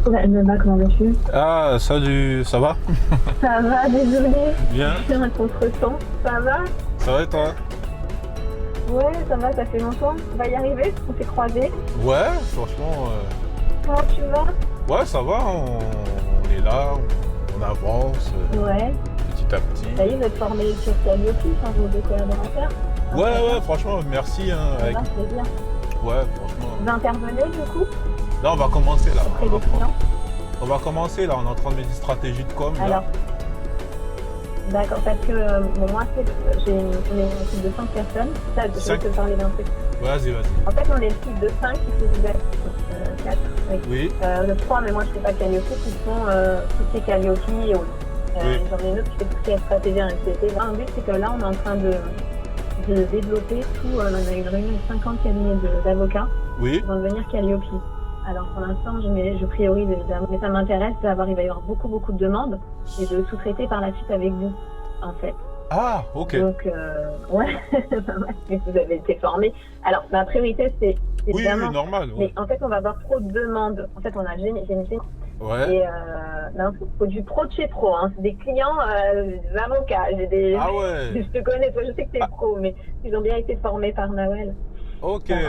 Ouais, elle me bat comment vas-tu? Ah, salut, ça va? Ça va, désolée. Bien? J'ai un contretemps. Ça va? Ça va et toi? Ouais, ça va, ça fait longtemps. On va y arriver, on s'est croisés. Ouais, franchement, Comment tu vas? ouais, ça va, on est là, on avance Ouais. petit à petit. Ça y est, vous êtes formés sur Calliope, enfin, vos deux collaborateurs. Ouais, Intéressant. franchement, merci, hein, Ça va, c'est bien. ouais, franchement. Vous intervenez, du coup, Là, on va commencer, là, auprès des clients? on va commencer, là, on est en train de mettre des stratégies de com, là. Alors, d'accord, parce que bon, moi, on est une équipe de 5 personnes. Ça, je vais Cinq. te parler d'un truc. Vas-y, vas-y. En fait, on est une équipe de 5 qui fait des 4, oui. Oui, De 3, mais moi je ne fais pas Calliope, qui font tout ce qui est Calliope et autres. oui, J'en ai une autre qui fait tout ce qui est stratégie RSCP. Un but, c'est que là, on est en train de développer tout. On a une réunion avec 50 cabinets d'avocats oui. qui vont devenir Calliope. Alors pour l'instant, je priorise évidemment, mais ça m'intéresse il va y avoir beaucoup de demandes et de sous-traiter par la suite avec vous, en fait. Ah, ok. Donc, ouais, pas mal, vu que vous avez été formés. Alors, ma priorité, c'est Oui, évidemment, normal, mais ouais. en fait, on va avoir trop de demandes. En fait, on a génie, Ouais. et ben, faut du pro de chez pro. Hein. C'est des clients, des avocats. Ah ouais. Je te connais, toi, je sais que t'es Ah, pro, mais ils ont bien été formés par Nawel. ok. Voilà.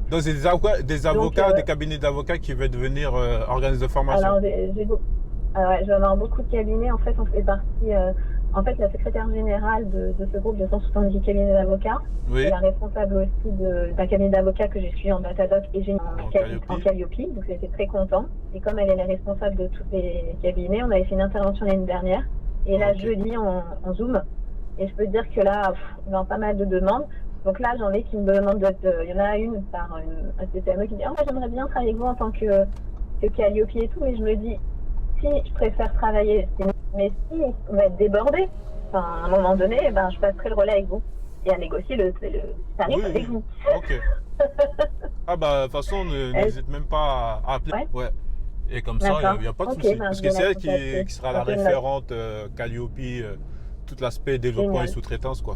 Donc, c'est des Donc, avocats, des cabinets d'avocats qui veulent devenir organismes de formation. alors, ouais, je vais avoir beaucoup de cabinets. En fait, on fait partie. En fait, la secrétaire générale de ce groupe de 170 cabinets d'avocats est Oui, la responsable aussi d'un cabinet d'avocats que j'ai suivi en Datadoc et j'ai en en Calliope. Calliope. Donc, j'étais très content. Et comme elle est la responsable de tous les cabinets, on avait fait une intervention l'année dernière. Et là, Ok. jeudi, on Zoom. Et je peux te dire que là, il y a pas mal de demandes. Donc là, j'en ai qui me demandent il y en a une par un CPME qui dit: «Oh, moi, j'aimerais bien travailler avec vous en tant que Calliope et tout», mais je me dis, si je préfère travailler, mais si on va être débordé, enfin, à un moment donné, eh ben, je passerai le relais avec vous et à négocier le tarif Oui, avec oui. vous. Ok. Ah bah, de toute façon, Est-ce- n'hésite même pas à appeler. ouais, Ouais. Et comme ça, d'accord. il n'y a pas de Ok, souci. ben, Parce je que vais c'est la elle contacter. qui sera la Ok, une note. référente Calliope, tout l'aspect développement et Génial. sous-traitance, quoi.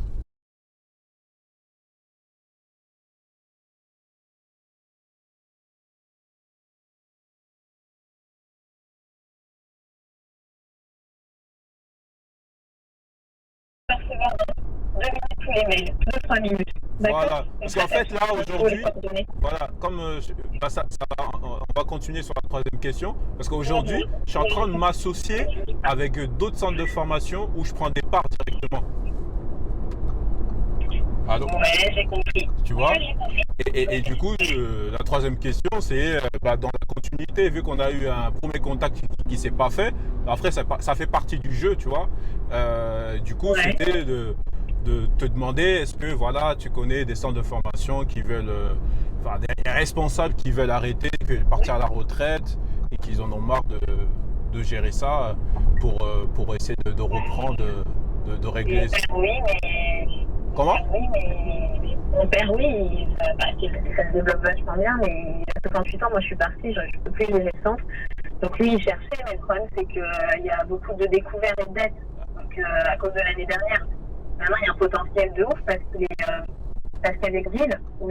Recevoir 2 minutes tous les mails, 2-3 minutes. D'accord. Voilà. Comme Parce ça, qu'en fait, là, tu faut les aujourd'hui, coordonnées. voilà, comme bah, on va continuer sur la troisième question. Parce qu'aujourd'hui, Mhm. je suis en train de m'associer avec d'autres centres de formation où je prends des parts directement. Allô? Ouais, j'ai compris. Tu Ouais, vois? j'ai compris. Et du coup, la troisième question, c'est bah, dans la continuité, vu qu'on a eu un premier contact qui s'est pas fait, après ça fait partie du jeu, tu vois. Du coup, Ouais. c'était de te demander, est-ce que voilà, tu connais des centres de formation qui veulent, enfin, des responsables qui veulent arrêter, partir à la retraite et qu'ils en ont marre de gérer ça pour essayer de reprendre, de Mon régler. père, oui, mais. Mon Comment? père, oui, mais. Mon père, oui, ça se développe vachement bien, mais il a 58 ans, moi je suis partie, je ne peux plus gérer le centre. Donc lui, il cherchait, mais le problème, c'est qu'il y a beaucoup de découvertes et de dettes, donc, à cause de l'année dernière. Maintenant, il y a un potentiel de ouf parce qu'avec Ville, où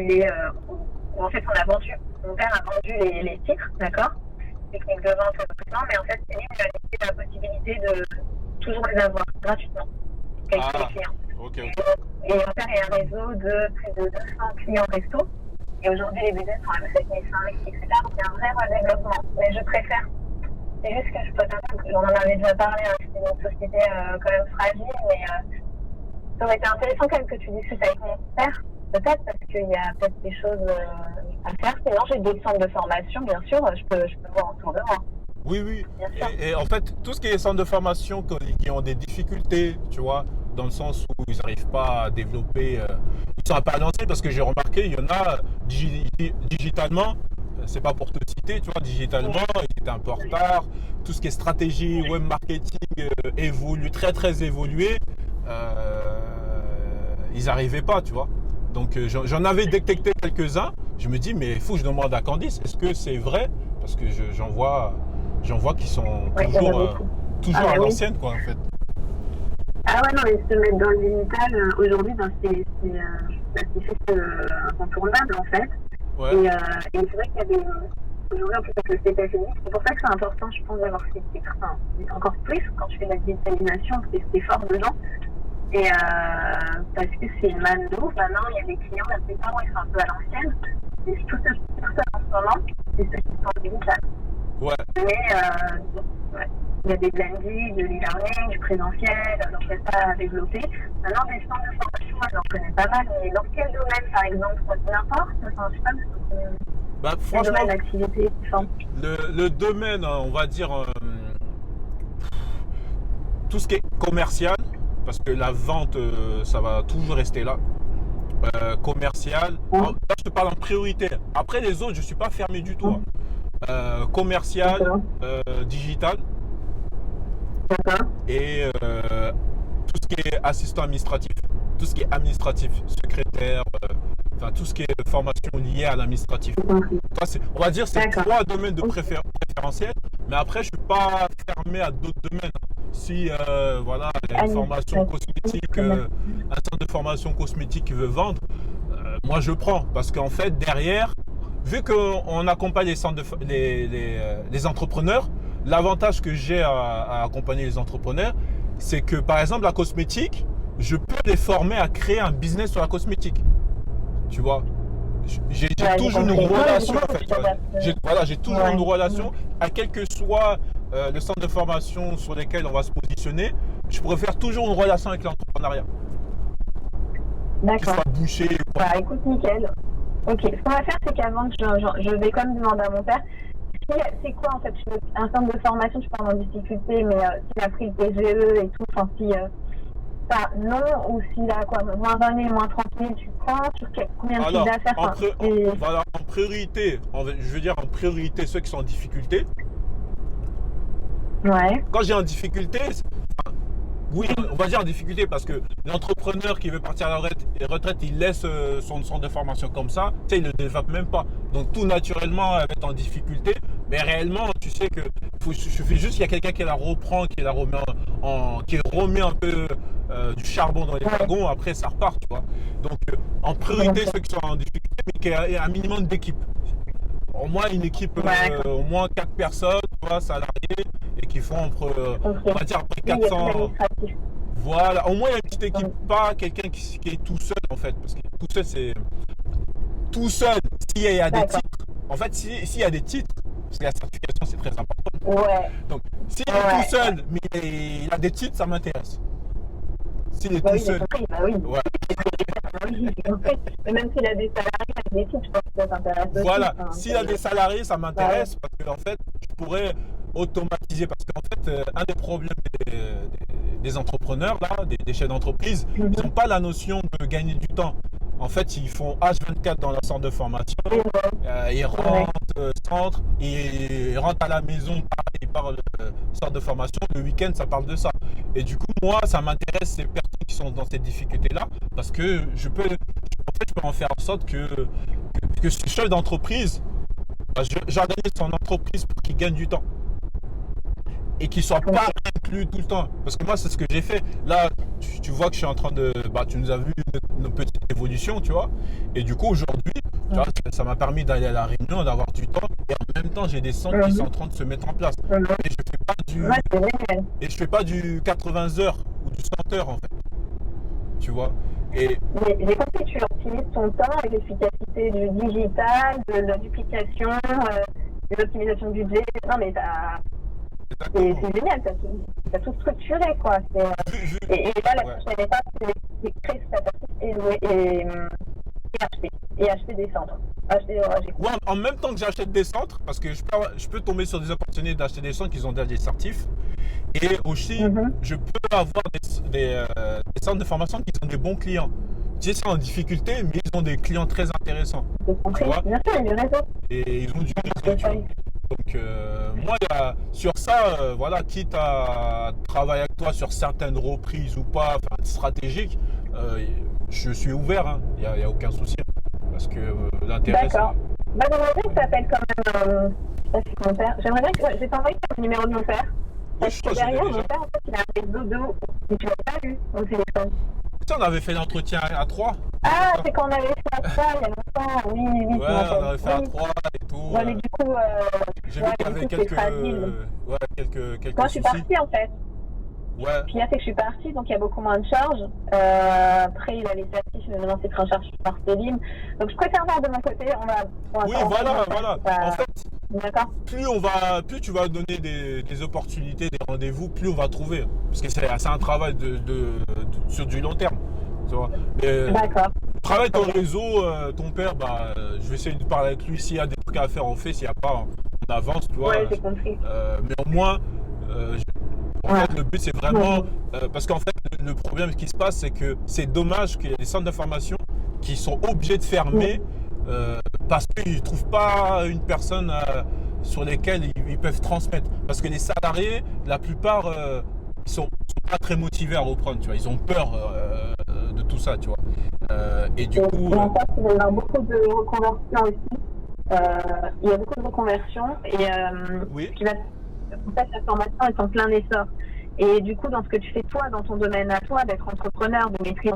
en fait on a vendu, mon père a vendu les titres, d'accord, technique de vente et recrutement, mais en fait, Céline lui a laissé la possibilité de toujours les avoir gratuitement avec tous les Ah, clients. ok, Et, ok. et mon père est un réseau de plus de 200 clients resto. Et aujourd'hui, les budgets sont à 7500, etc. Donc il y a un vrai redéveloppement. Mais je préfère. C'est juste que je peux t'entendre, j'en en avais déjà parlé, hein, c'était une société quand même fragile, mais ça aurait été intéressant quand même que tu discutes avec mon père, peut-être, parce qu'il y a peut-être des choses à faire. Sinon, j'ai d'autres centres de formation, bien sûr, je peux voir autour de moi, Oui, oui. bien sûr. Et en fait, tout ce qui est centres de formation qui ont des difficultés, tu vois, dans le sens où ils n'arrivent pas à développer, ils sont un peu à l'ancienne parce que j'ai remarqué, il y en a digitalement, c'est pas pour te citer, tu vois, digitalement, ils étaient un peu en retard. Tout ce qui est stratégie, web marketing évolue, très évolué. Ils n'arrivaient pas, tu vois. Donc j'en avais détecté quelques-uns. Je me dis, mais il faut que je demande à Candice, est-ce que c'est vrai? Parce que j'en vois qui sont Oui, il y en a beaucoup. Ah, toujours à ben oui. l'ancienne, quoi, en fait. Ah ouais, non, mais se mettre dans le digital, aujourd'hui, ben, c'est juste incontournable, en fait. Ouais, Et c'est vrai qu'il y a des. aujourd'hui, en plus avec le CPF unique, c'est pour ça que c'est important, je pense, d'avoir ces titres, enfin, encore plus quand je fais de la digitalisation, c'est cet effort dedans. Et parce que c'est une manne de ouf. Maintenant, il y a des clients, la plupart, ils sont un peu à l'ancienne. Et tout ça en ce moment, c'est ceux qui sont digital. Ouais. Mais ouais. Il y a des blending, de l'e-learning, du présentiel, donc il y a ça à développer. Maintenant, des centres de formation, moi, j'en connais pas mal, mais dans quel domaine, par exemple, n'importe, enfin, je sais pas, Bah, quel franchement, domaine d'activité, enfin. le domaine, on va dire, tout ce qui est commercial, parce que la vente, ça va toujours rester là. Commercial, là je te parle en priorité. Après les autres, je suis pas fermé du tout. Commercial, digital et tout ce qui est assistant administratif, tout ce qui est administratif, secrétaire, enfin tout ce qui est formation liée à l'administratif. On va dire c'est trois domaines de préférentiel, mais après je suis pas fermé à d'autres domaines. Si voilà, il y a une formation cosmétique, un centre de formation cosmétique qui veut vendre, moi je prends parce qu'en fait derrière, vu qu'on accompagne les entrepreneurs, l'avantage que j'ai à accompagner les entrepreneurs, c'est que par exemple la cosmétique, je peux les former à créer un business sur la cosmétique. Tu vois, j'ai toujours une relation en fait. J'ai toujours une relation, à quel que soit le centre de formation sur lequel on va se positionner, je préfère toujours une relation avec l'entrepreneuriat. D'accord. Bouché. Bah écoute, nickel. Ok, ce qu'on va faire, c'est qu'avant que je vais quand même demander à mon père, c'est quoi en fait un centre de formation, je parle en difficulté, mais s'il a pris le PGE et tout, enfin si ça, non, ou s'il a quoi, moins 20 000, moins 30 000, tu prends, sur combien de chiffres d'affaires voilà, en priorité, je veux dire en priorité ceux qui sont en difficulté. Ouais. Quand j'ai en difficulté, oui, on va dire en difficulté parce que l'entrepreneur qui veut partir à la retraite, il laisse son centre de formation comme ça, tu sais, il ne le développe même pas. Donc tout naturellement, elle va être en difficulté. Mais réellement, tu sais que suffit juste qu'il y a quelqu'un qui la reprend, qui la remet qui remet un peu du charbon dans les wagons, après ça repart, tu vois. Donc en priorité, ceux qui sont en difficulté, mais qui a un minimum d'équipe. Au moins une équipe, au moins 4 personnes, tu vois, salariés, et qui font on va dire après 400. Voilà, au moins il y a une petite équipe, pas quelqu'un qui est tout seul en fait, parce que tout seul c'est tout seul. S'il y a des titres, en fait, s'il y a des titres, parce que la certification c'est très important. Ouais. Donc s'il est tout seul, mais il a des titres, ça m'intéresse. S'il est tout seul. Oui. Ouais. Mais même s'il a des salariés avec des titres, je pense que ça t'intéresse aussi. Voilà, s'il a des salariés, ça m'intéresse parce qu'en fait, je pourrais automatiser. Parce qu'en fait, un des problèmes des entrepreneurs, là, des chefs d'entreprise, ils n'ont pas la notion de gagner du temps. En fait, ils font H24 dans leur centre de formation, ils rentrent, ils rentrent à la maison, ils parlent le centre de formation, le week-end, ça parle de ça. Et du coup, moi, ça m'intéresse ces personnes qui sont dans cette difficulté-là, parce que je peux en faire en sorte que ce chef d'entreprise, j'organise son entreprise pour qu'il gagne du temps. Et qu'il ne soit pas inclus tout le temps. Parce que moi, c'est ce que j'ai fait. Là, tu vois que je suis en train de... tu nous as vu nos petites évolutions, tu vois. Et du coup, aujourd'hui, tu vois, ça m'a permis d'aller à la réunion, d'avoir du temps. Et en même temps, j'ai des centres qui sont en train de se mettre en place. Et je fais pas du 80 heures ou du 100 heures, en fait. Tu vois. J'ai compris que tu optimises ton temps avec l'efficacité du digital, de la duplication, de l'optimisation du budget. Non, mais c'est génial, t'as tout structuré, quoi. Et là, la prochaine étape, c'est créer cette entreprise et acheter des centres. Ouais, en même temps que j'achète des centres, parce que je peux tomber sur des opportunités d'acheter des centres qui ont déjà des certifs. Et aussi, je peux avoir des centres de formation qui ont des bons clients. Tu sais, c'est en difficulté, mais ils ont des clients très intéressants. Tu vois, bien sûr, il y a du réseau. Et ils ont du réseau. Donc, moi, sur ça, voilà, quitte à travailler avec toi sur certaines reprises ou pas, enfin, stratégiques, je suis ouvert, hein. Il n'y a aucun souci. Parce que l'intérêt. D'accord. J'aimerais bien que ça s'appelle quand même. J'aimerais bien que. Je vais t'envoyer le numéro de mon père. Parce que derrière, mon père, en fait, il a un réseau de. Mais tu l'as pas vu au téléphone. On avait fait l'entretien à 3. Ah, c'est quand on avait fait ça il y a longtemps. Oui, oui, Ouais, je on m'appelle. avait fait à Oui. 3 et tout. Ouais, mais du coup, J'ai vu ouais, qu'il y mais du avait coup, c'est fragile. ouais, Moi, quelques je suis soucis. partie, en fait. Ouais. Puis là, c'est que je suis partie, donc il y a beaucoup moins de charges. Après, il a les certifs, mais maintenant, c'est pris en charge par Céline. Donc, je préfère voir de mon côté. On va, pour Oui, l'instant, on voilà, va faire. voilà. C'est En pas... fait, D'accord? plus tu vas donner des opportunités, des rendez-vous, plus on va trouver. Parce que c'est un travail sur du long terme. Tu vois. Mais D'accord. travaille Très ton bien. réseau, ton père, je vais essayer de parler avec lui. S'il y a des trucs à faire, on fait. S'il n'y a pas, on avance, tu vois. Ouais, j'ai compris. Mais au moins, en Ouais. fait, le but, c'est vraiment. Parce qu'en fait, le problème qui se passe, c'est que c'est dommage qu'il y ait des centres d'information qui sont obligés de fermer euh, parce qu'ils ne trouvent pas une personne sur lesquelles ils peuvent transmettre. Parce que les salariés, la plupart, sont pas très motivés à reprendre, tu vois. Ils ont peur de tout ça, tu vois. Et du coup, En fait, il va y avoir beaucoup de reconversions aussi. Il y a beaucoup de reconversions et oui, ce qui va en fait, la formation est en plein essor. Et du coup, dans ce que tu fais toi, dans ton domaine à toi, d'être entrepreneur, de maîtriser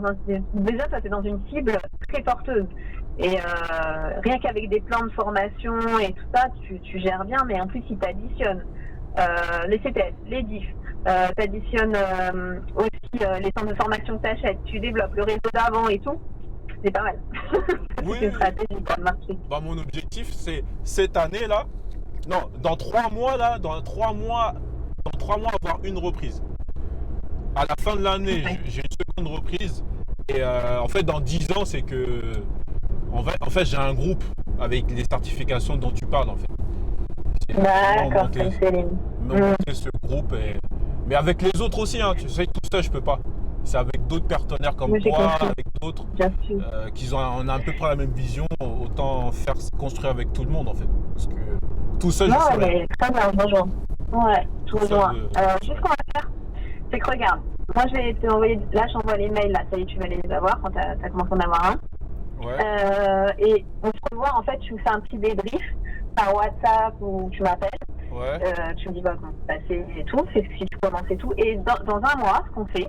déjà, toi, tu es dans une cible très porteuse. Et rien qu'avec des plans de formation et tout ça, tu gères bien, mais en plus, ils t'additionnent les CTS, les DIF, t'additionnes aussi les centres de formation que tu achètes, tu développes le réseau d'avant et tout. C'est pas mal. oui. C'est une stratégie pour le marché. Bah, mon objectif, c'est cette année là. Non, dans 3 mois là, dans 3 mois avoir une reprise. À la fin de l'année, Ouais. j'ai une seconde reprise. Et en fait, dans 10 ans, c'est que en fait, j'ai un groupe avec les certifications dont tu parles en fait. C'est vraiment D'accord, comme Céline. monter ce groupe. Mais avec les autres aussi, hein, tu sais, tout seul, je peux pas. C'est avec d'autres partenaires comme Oui, j'ai toi, compris, avec d'autres, bien sûr. on a à peu près la même vision. Autant faire construire avec tout le monde en fait. Parce que tout seul, je Non, sais rien. mais très bien, je rejoins. Ouais, je Tout seul, rejoins. Juste ce qu'on va faire, c'est que regarde, moi je vais te envoyer, là j'envoie les mails, là, ça y est, tu vas les avoir quand tu as commencé à en avoir un. ouais, Et on se revoit, en fait, tu me fais un petit débrief par WhatsApp ou tu m'appelles. ouais, Tu me dis bah, comment c'est passé et tout, c'est si tu commences et tout. Et dans un mois, ce qu'on fait,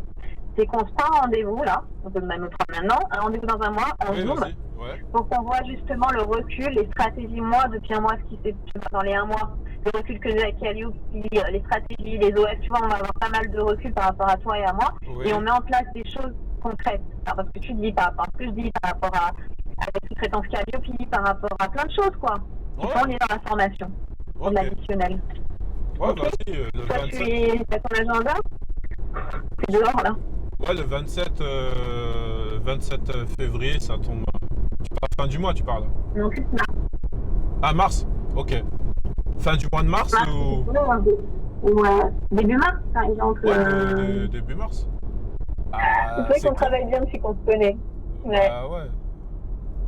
c'est qu'on se prend un rendez-vous là, on peut même le prendre maintenant, un rendez-vous dans un mois en oui, Zoom, vas-y, ouais, pour qu'on voit justement le recul, les stratégies, moi, depuis un mois, ce qui s'est passé dans les un mois, le recul que j'ai avec Calliope, les stratégies, les OS, tu vois, on va avoir pas mal de recul par rapport à toi et à moi, oui, et on met en place des choses concrètes, par rapport à ce que tu dis, par rapport à ce que je dis, par rapport à la sous-traitance Calliope, par rapport à plein de choses, quoi, qui sont ouais, liées dans la formation, pour ok, l'additionnel. ouais, Ok. vas-y, le Toi, 27, tu as ton agenda. C'est dehors, là. ouais, le 27 février, ça tombe. Tu parles fin du mois, tu parles. Non, c'est mars. Ah, mars, ok. Fin du mois de mars Mars, c'est ou. plutôt, ouais, début mars, par exemple. Ouais, début mars. C'est Ah, vrai c'est qu'on cool. travaille bien depuis qu'on se connaît. Ouais, Bah ouais.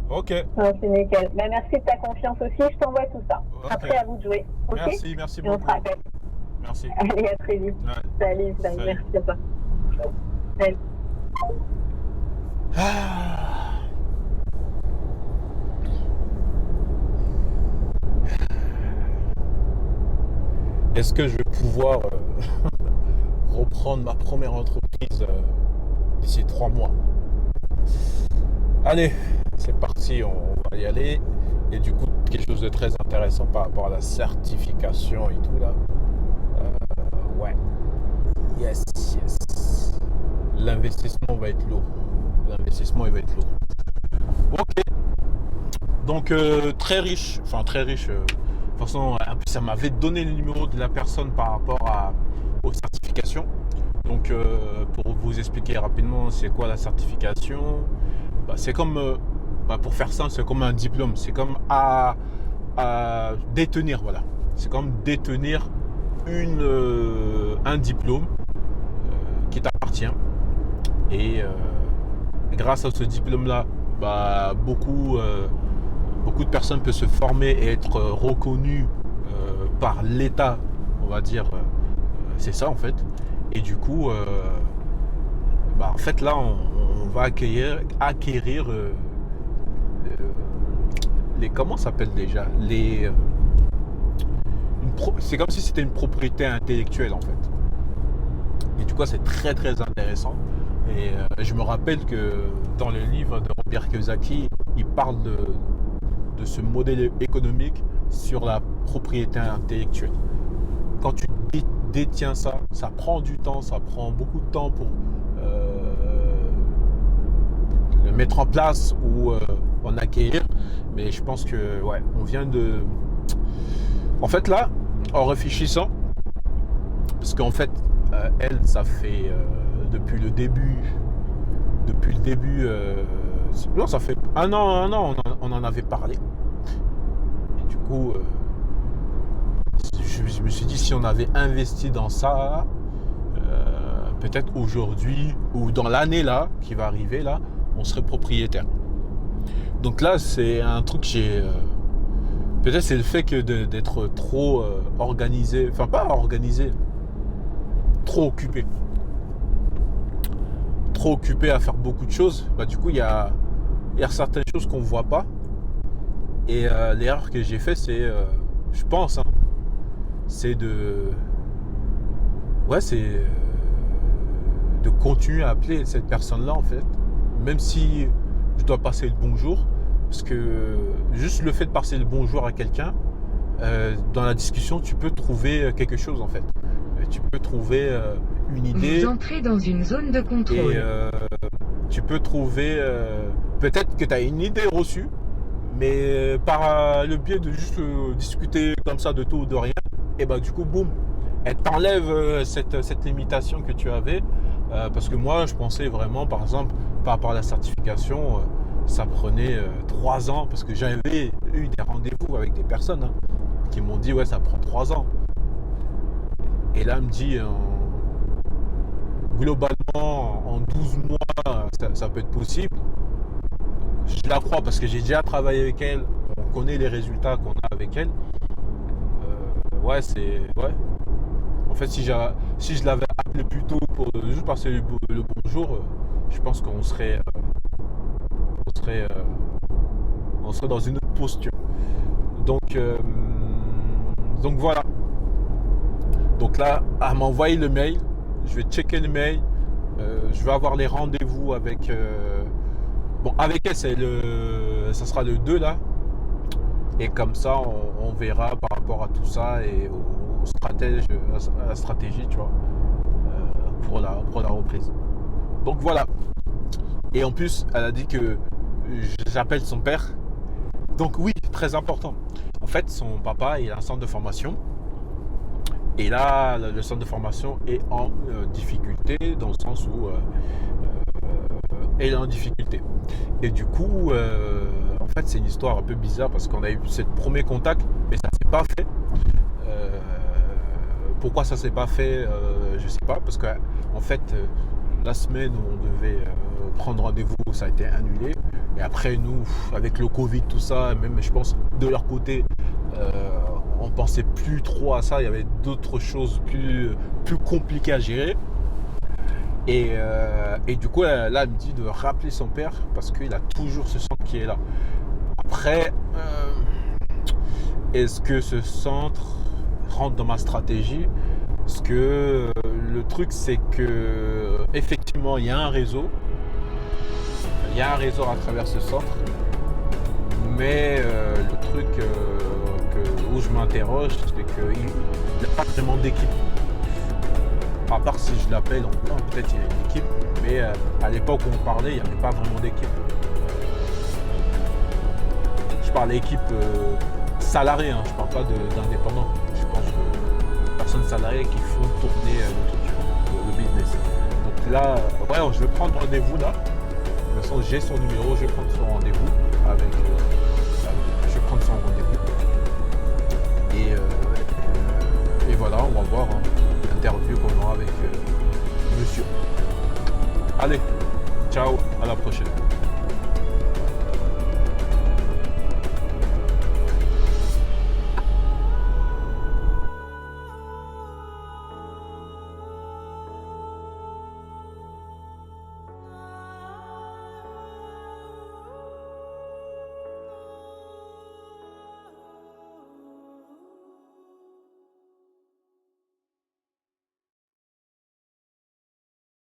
Ok, non, c'est nickel. Bah, merci de ta confiance aussi. Je t'envoie tout ça. ok. Après, à vous de jouer. Ok. Merci Et on se beaucoup. rappelle. Merci. Allez, à très vite. Ouais. Salut, Salut. merci à toi. Salut. Ah. Est-ce que je vais pouvoir reprendre ma première entreprise d'ici 3 mois? Allez, c'est parti, on va y aller. Et du coup, quelque chose de très intéressant par rapport à la certification et tout là. Ouais. Yes, yes. L'investissement va être lourd. L'investissement, il va être lourd. Ok. Donc, très riche. Enfin, très riche. De toute façon, en plus, ça m'avait donné le numéro de la personne par rapport aux certifications. Donc, pour vous expliquer rapidement, c'est quoi la certification? C'est comme, pour faire simple, c'est comme un diplôme. C'est comme à détenir, voilà. C'est comme détenir un diplôme qui t'appartient. Et grâce à ce diplôme-là, beaucoup de personnes peuvent se former et être reconnues par l'État, on va dire. C'est ça en fait. Et du coup, en fait là, on va acquérir les comment ça s'appelle déjà c'est comme si c'était une propriété intellectuelle en fait. Et du coup, c'est très très intéressant Et je me rappelle que dans le livre de Robert Kiyosaki, il parle de ce modèle économique sur la propriété intellectuelle. Quand tu détiens ça, ça prend du temps, ça prend beaucoup de temps pour le mettre en place ou en acquérir. Mais je pense que ouais, on vient de... En fait là, en réfléchissant, parce qu'en fait, elle, ça fait depuis le début, non, ça fait un an, on en avait parlé. Et du coup, je me suis dit, si on avait investi dans ça, peut-être aujourd'hui ou dans l'année là qui va arriver là, on serait propriétaire. Donc là, c'est un truc que j'ai... peut-être c'est le fait que d'être trop organisé, enfin pas organisé, trop occupé à faire beaucoup de choses. Bah, du coup, il y a certaines choses qu'on ne voit pas. Et l'erreur que j'ai fait, c'est, je pense, c'est de continuer à appeler cette personne-là, en fait, même si je dois passer le bonjour, parce que juste le fait de passer le bonjour à quelqu'un, dans la discussion, tu peux trouver quelque chose, en fait. Tu peux trouver une idée. Vous entrez dans une zone de contrôle. Et tu peux trouver, peut-être que tu as une idée reçue, mais par le biais de juste discuter comme ça de tout ou de rien, et bah du coup, boum, elle t'enlève cette limitation que tu avais. Parce que moi, je pensais vraiment, par exemple, par rapport à la certification, ça prenait 3 ans, parce que j'avais eu des rendez-vous avec des personnes qui m'ont dit, ouais, ça prend 3 ans. Et là, elle me dit, globalement, en 12 mois, ça peut être possible. Je la crois parce que j'ai déjà travaillé avec elle, on connaît les résultats qu'on a avec elle. Ouais. En fait, si je l'avais appelé plus tôt pour juste passer le bonjour, je pense qu'on serait dans une autre posture. Donc voilà. Donc là, elle m'a envoyé le mail. Je vais checker le mail. Je vais avoir les rendez-vous avec... avec elle, ça sera le 2 là. Et comme ça, on verra par rapport à tout ça et à la stratégie, tu vois, pour la reprise. Donc voilà. Et en plus, elle a dit que j'appelle son père. Donc oui, très important. En fait, son papa est un centre de formation. Et là, le centre de formation est en difficulté, dans le sens où elle est en difficulté. Et du coup, en fait, c'est une histoire un peu bizarre parce qu'on a eu ce premier contact, mais ça ne s'est pas fait. Pourquoi ça ne s'est pas fait, je ne sais pas, parce que en fait, la semaine où on devait prendre rendez-vous, ça a été annulé. Et après, nous, avec le Covid, tout ça, même je pense de leur côté, on pensait plus trop à ça. Il y avait d'autres choses plus compliquées à gérer. Et du coup, là, elle me dit de rappeler son père parce qu'il a toujours ce centre qui est là. Après, est-ce que ce centre rentre dans ma stratégie? Parce que le truc, c'est que effectivement, il y a un réseau. Il y a un réseau à travers ce centre. Mais le truc où je m'interroge, c'est qu'il n'y a pas vraiment d'équipe. À part si je l'appelle, peut-être il y a une équipe. Mais à l'époque où on parlait, il n'y avait pas vraiment d'équipe. Je parle d'équipe salariée, je ne parle pas d'indépendants. Je pense de personnes salariées qui font tourner le truc, le business. Donc là, je vais prendre rendez-vous là. De toute façon, j'ai son numéro, je vais prendre son rendez-vous avec. Je vais prendre son rendez-vous. Et voilà, on va voir l'interview qu'on aura avec monsieur. Allez, ciao, à la prochaine.